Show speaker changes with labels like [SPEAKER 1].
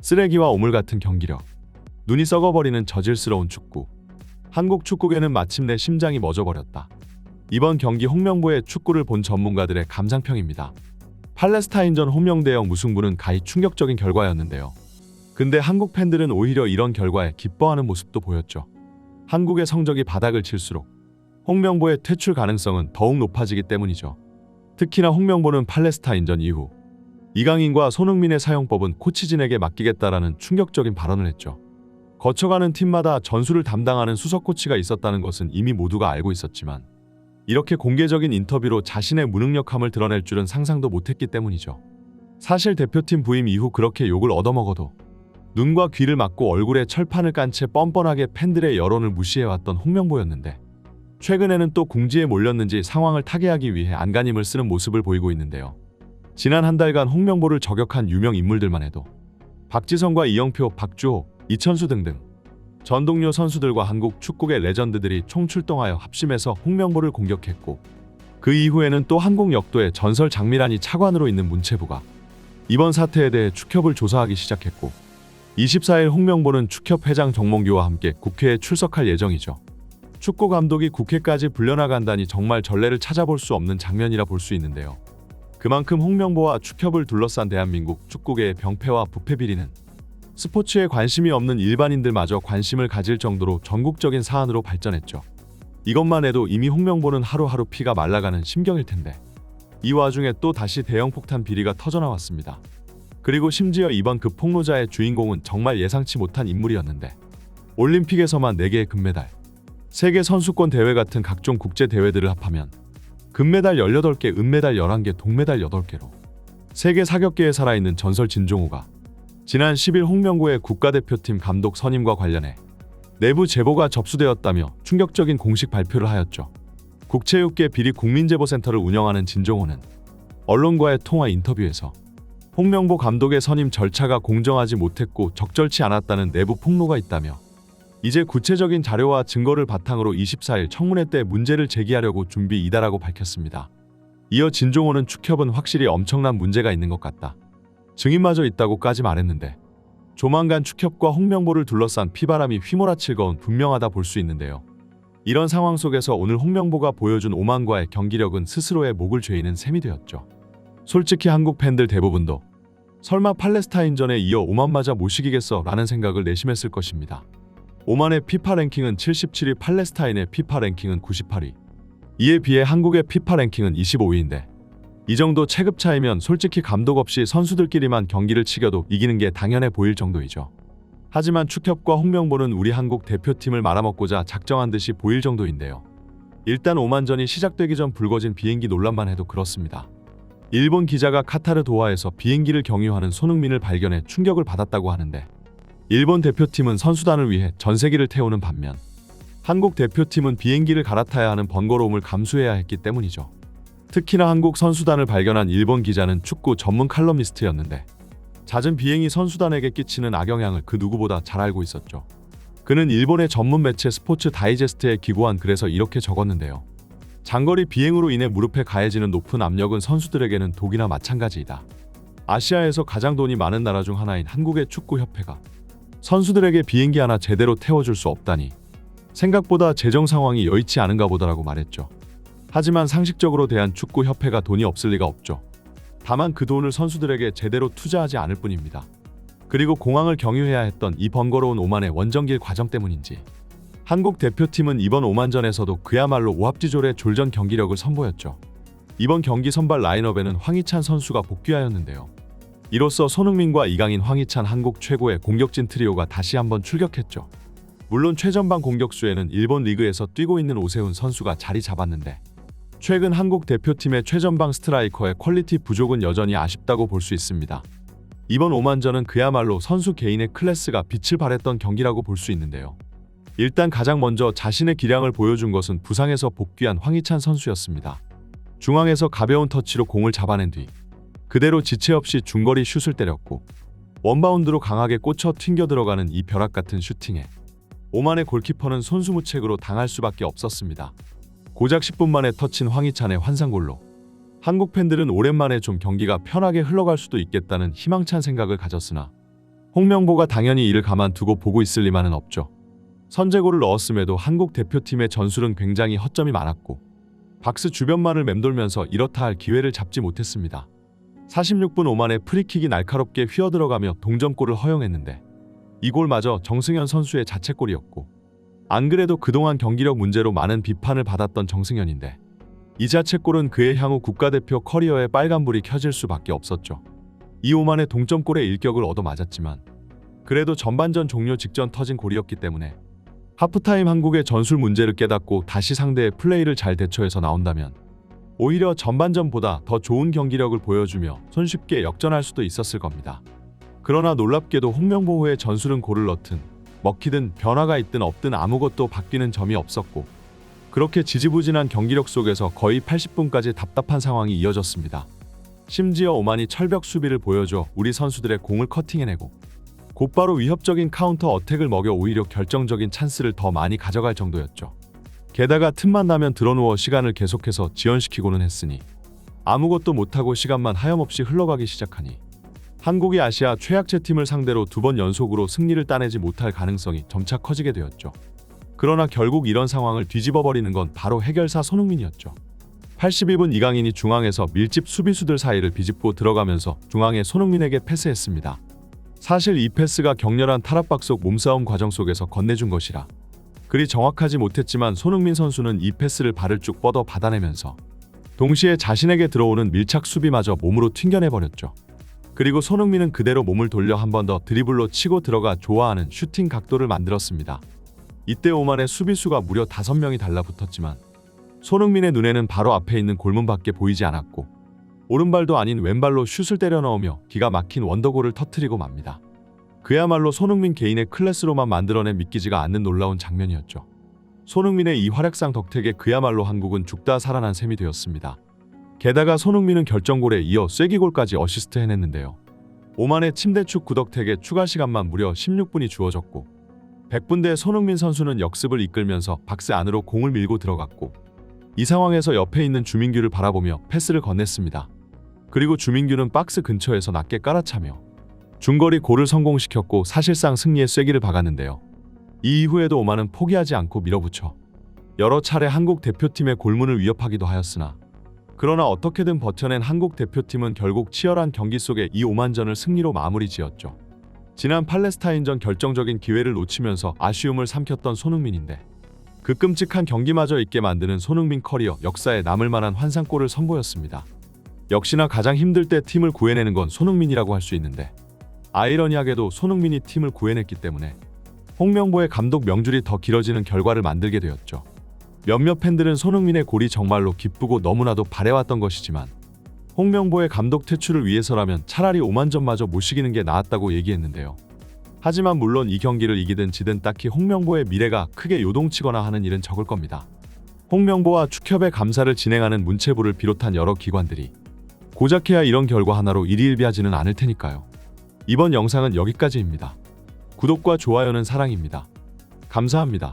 [SPEAKER 1] 쓰레기와 오물 같은 경기력, 눈이 썩어버리는 저질스러운 축구. 한국 축구계는 마침내 심장이 멎어버렸다. 이번 경기 홍명보의 축구를 본 전문가들의 감상평입니다. 팔레스타인전 홍명대영 무승부는 가히 충격적인 결과였는데요. 근데 한국 팬들은 오히려 이런 결과에 기뻐하는 모습도 보였죠. 한국의 성적이 바닥을 칠수록 홍명보의 퇴출 가능성은 더욱 높아지기 때문이죠. 특히나 홍명보는 팔레스타인전 이후 이강인과 손흥민의 사용법은 코치진에게 맡기겠다라는 충격적인 발언을 했죠. 거쳐가는 팀마다 전술을 담당하는 수석 코치가 있었다는 것은 이미 모두가 알고 있었지만 이렇게 공개적인 인터뷰로 자신의 무능력함을 드러낼 줄은 상상도 못했기 때문이죠. 사실 대표팀 부임 이후 그렇게 욕을 얻어먹어도 눈과 귀를 막고 얼굴에 철판을 깐 채 뻔뻔하게 팬들의 여론을 무시해왔던 홍명보였는데 최근에는 또 궁지에 몰렸는지 상황을 타개하기 위해 안간힘을 쓰는 모습을 보이고 있는데요. 지난 한 달간 홍명보를 저격한 유명 인물들만 해도 박지성과 이영표, 박주호, 이천수 등등 전동료 선수들과 한국 축구계 레전드들이 총출동하여 합심해서 홍명보를 공격했고 그 이후에는 또 한국 역도의 전설 장미란이 차관으로 있는 문체부가 이번 사태에 대해 축협을 조사하기 시작했고 24일 홍명보는 축협 회장 정몽규와 함께 국회에 출석할 예정이죠. 축구 감독이 국회까지 불려나간다니 정말 전례를 찾아볼 수 없는 장면이라 볼 수 있는데요. 그만큼 홍명보와 축협을 둘러싼 대한민국 축구계의 병폐와 부패 비리는 스포츠에 관심이 없는 일반인들마저 관심을 가질 정도로 전국적인 사안으로 발전했죠. 이것만 해도 이미 홍명보는 하루하루 피가 말라가는 심경일 텐데 이 와중에 또 다시 대형 폭탄 비리가 터져나왔습니다. 그리고 심지어 이번 그 폭로자의 주인공은 정말 예상치 못한 인물이었는데 올림픽에서만 4개의 금메달, 세계 선수권 대회 같은 각종 국제 대회들을 합하면 금메달 18개, 은메달 11개, 동메달 8개로 세계 사격계에 살아있는 전설 진종호가 지난 10일 홍명보의 국가대표팀 감독 선임과 관련해 내부 제보가 접수되었다며 충격적인 공식 발표를 하였죠. 국체육계 비리 국민제보센터를 운영하는 진종호는 언론과의 통화 인터뷰에서 홍명보 감독의 선임 절차가 공정하지 못했고 적절치 않았다는 내부 폭로가 있다며 이제 구체적인 자료와 증거를 바탕으로 24일 청문회 때 문제를 제기하려고 준비이다라고 밝혔습니다. 이어 진종호는 축협은 확실히 엄청난 문제가 있는 것 같다. 증인마저 있다고까지 말했는데 조만간 축협과 홍명보를 둘러싼 피바람이 휘몰아칠 건 분명하다 볼 수 있는데요. 이런 상황 속에서 오늘 홍명보가 보여준 오만과의 경기력은 스스로의 목을 죄이는 셈이 되었죠. 솔직히 한국 팬들 대부분도 설마 팔레스타인전에 이어 오만 맞아 못 이기겠어 라는 생각을 내심했을 것입니다. 오만의 피파 랭킹은 77위, 팔레스타인의 피파 랭킹은 98위. 이에 비해 한국의 피파 랭킹은 25위인데 이 정도 체급 차이면 솔직히 감독 없이 선수들끼리만 경기를 치겨도 이기는 게 당연해 보일 정도이죠. 하지만 축협과 홍명보는 우리 한국 대표팀을 말아먹고자 작정한 듯이 보일 정도인데요. 일단 오만전이 시작되기 전 불거진 비행기 논란만 해도 그렇습니다. 일본 기자가 카타르 도하에서 비행기를 경유하는 손흥민을 발견해 충격을 받았다고 하는데 일본 대표팀은 선수단을 위해 전세기를 태우는 반면 한국 대표팀은 비행기를 갈아타야 하는 번거로움을 감수해야 했기 때문이죠. 특히나 한국 선수단을 발견한 일본 기자는 축구 전문 칼럼니스트였는데 잦은 비행이 선수단에게 끼치는 악영향을 그 누구보다 잘 알고 있었죠. 그는 일본의 전문 매체 스포츠 다이제스트에 기고한 글에서 이렇게 적었는데요. 장거리 비행으로 인해 무릎에 가해지는 높은 압력은 선수들에게는 독이나 마찬가지이다. 아시아에서 가장 돈이 많은 나라 중 하나인 한국의 축구협회가 선수들에게 비행기 하나 제대로 태워줄 수 없다니 생각보다 재정 상황이 여의치 않은가 보다라고 말했죠. 하지만 상식적으로 대한축구협회가 돈이 없을 리가 없죠. 다만 그 돈을 선수들에게 제대로 투자하지 않을 뿐입니다. 그리고 공항을 경유해야 했던 이 번거로운 오만의 원정길 과정 때문인지 한국 대표팀은 이번 오만전에서도 그야말로 오합지졸의 졸전 경기력을 선보였죠. 이번 경기 선발 라인업에는 황희찬 선수가 복귀하였는데요. 이로써 손흥민과 이강인, 황희찬 한국 최고의 공격진 트리오가 다시 한번 출격했죠. 물론 최전방 공격수에는 일본 리그에서 뛰고 있는 오세훈 선수가 자리 잡았는데 최근 한국 대표팀의 최전방 스트라이커의 퀄리티 부족은 여전히 아쉽다고 볼 수 있습니다. 이번 오만전은 그야말로 선수 개인의 클래스가 빛을 발했던 경기라고 볼 수 있는데요. 일단 가장 먼저 자신의 기량을 보여준 것은 부상에서 복귀한 황희찬 선수였습니다. 중앙에서 가벼운 터치로 공을 잡아낸 뒤 그대로 지체 없이 중거리 슛을 때렸고 원바운드로 강하게 꽂혀 튕겨 들어가는 이 벼락 같은 슈팅에 오만의 골키퍼는 손수무책으로 당할 수밖에 없었습니다. 고작 10분 만에 터친 황희찬의 환상골로 한국 팬들은 오랜만에 좀 경기가 편하게 흘러갈 수도 있겠다는 희망찬 생각을 가졌으나 홍명보가 당연히 이를 가만두고 보고 있을 리만은 없죠. 선제골을 넣었음에도 한국 대표팀의 전술은 굉장히 허점이 많았고 박스 주변만을 맴돌면서 이렇다 할 기회를 잡지 못했습니다. 46분 오만에 프리킥이 날카롭게 휘어들어가며 동점골을 허용했는데 이 골마저 정승현 선수의 자책골이었고 안 그래도 그동안 경기력 문제로 많은 비판을 받았던 정승현인데 이 자책골은 그의 향후 국가대표 커리어에 빨간불이 켜질 수밖에 없었죠. 이 오만의 동점골에 일격을 얻어맞았지만 그래도 전반전 종료 직전 터진 골이었기 때문에 하프타임 한국의 전술 문제를 깨닫고 다시 상대의 플레이를 잘 대처해서 나온다면 오히려 전반전보다 더 좋은 경기력을 보여주며 손쉽게 역전할 수도 있었을 겁니다. 그러나 놀랍게도 홍명보의 전술은 골을 넣든 먹히든 변화가 있든 없든 아무것도 바뀌는 점이 없었고 그렇게 지지부진한 경기력 속에서 거의 80분까지 답답한 상황이 이어졌습니다. 심지어 오만이 철벽 수비를 보여줘 우리 선수들의 공을 커팅해내고 곧바로 위협적인 카운터 어택을 먹여 오히려 결정적인 찬스를 더 많이 가져갈 정도였죠. 게다가 틈만 나면 드러누워 시간을 계속해서 지연시키고는 했으니 아무것도 못하고 시간만 하염없이 흘러가기 시작하니 한국이 아시아 최약체 팀을 상대로 2번 연속으로 승리를 따내지 못할 가능성이 점차 커지게 되었죠. 그러나 결국 이런 상황을 뒤집어버리는 건 바로 해결사 손흥민이었죠. 82분 이강인이 중앙에서 밀집 수비수들 사이를 비집고 들어가면서 중앙에 손흥민에게 패스했습니다. 사실 이 패스가 격렬한 탈압박 속 몸싸움 과정 속에서 건네준 것이라 그리 정확하지 못했지만 손흥민 선수는 이 패스를 발을 쭉 뻗어 받아내면서 동시에 자신에게 들어오는 밀착 수비마저 몸으로 튕겨내버렸죠. 그리고 손흥민은 그대로 몸을 돌려 한 번 더 드리블로 치고 들어가 좋아하는 슈팅 각도를 만들었습니다. 이때 오만의 수비수가 무려 5명이 달라붙었지만 손흥민의 눈에는 바로 앞에 있는 골문밖에 보이지 않았고 오른발도 아닌 왼발로 슛을 때려 넣으며 기가 막힌 원더골을 터뜨리고 맙니다. 그야말로 손흥민 개인의 클래스로만 만들어낸 믿기지가 않는 놀라운 장면이었죠. 손흥민의 이 활약상 덕택에 그야말로 한국은 죽다 살아난 셈이 되었습니다. 게다가 손흥민은 결정골에 이어 쐐기골까지 어시스트 해냈는데요. 오만의 침대축 구덕택에 추가 시간만 무려 16분이 주어졌고 100분대 손흥민 선수는 역습을 이끌면서 박스 안으로 공을 밀고 들어갔고 이 상황에서 옆에 있는 주민규를 바라보며 패스를 건넸습니다. 그리고 주민규는 박스 근처에서 낮게 깔아차며 중거리 골을 성공시켰고 사실상 승리의 쐐기를 박았는데요. 이 이후에도 오만은 포기하지 않고 밀어붙여 여러 차례 한국 대표팀의 골문을 위협하기도 하였으나 그러나 어떻게든 버텨낸 한국 대표팀은 결국 치열한 경기 속에 이 오만전을 승리로 마무리 지었죠. 지난 팔레스타인전 결정적인 기회를 놓치면서 아쉬움을 삼켰던 손흥민인데 그 끔찍한 경기마저 잊게 만드는 손흥민 커리어 역사에 남을 만한 환상골을 선보였습니다. 역시나 가장 힘들 때 팀을 구해내는 건 손흥민이라고 할 수 있는데 아이러니하게도 손흥민이 팀을 구해냈기 때문에 홍명보의 감독 명줄이 더 길어지는 결과를 만들게 되었죠. 몇몇 팬들은 손흥민의 골이 정말로 기쁘고 너무나도 바래왔던 것이지만 홍명보의 감독 퇴출을 위해서라면 차라리 오만전마저 모시기는 게 나았다고 얘기했는데요. 하지만 물론 이 경기를 이기든 지든 딱히 홍명보의 미래가 크게 요동치거나 하는 일은 적을 겁니다. 홍명보와 축협의 감사를 진행하는 문체부를 비롯한 여러 기관들이 고작해야 이런 결과 하나로 일희일비하지는 않을 테니까요. 이번 영상은 여기까지입니다. 구독과 좋아요는 사랑입니다. 감사합니다.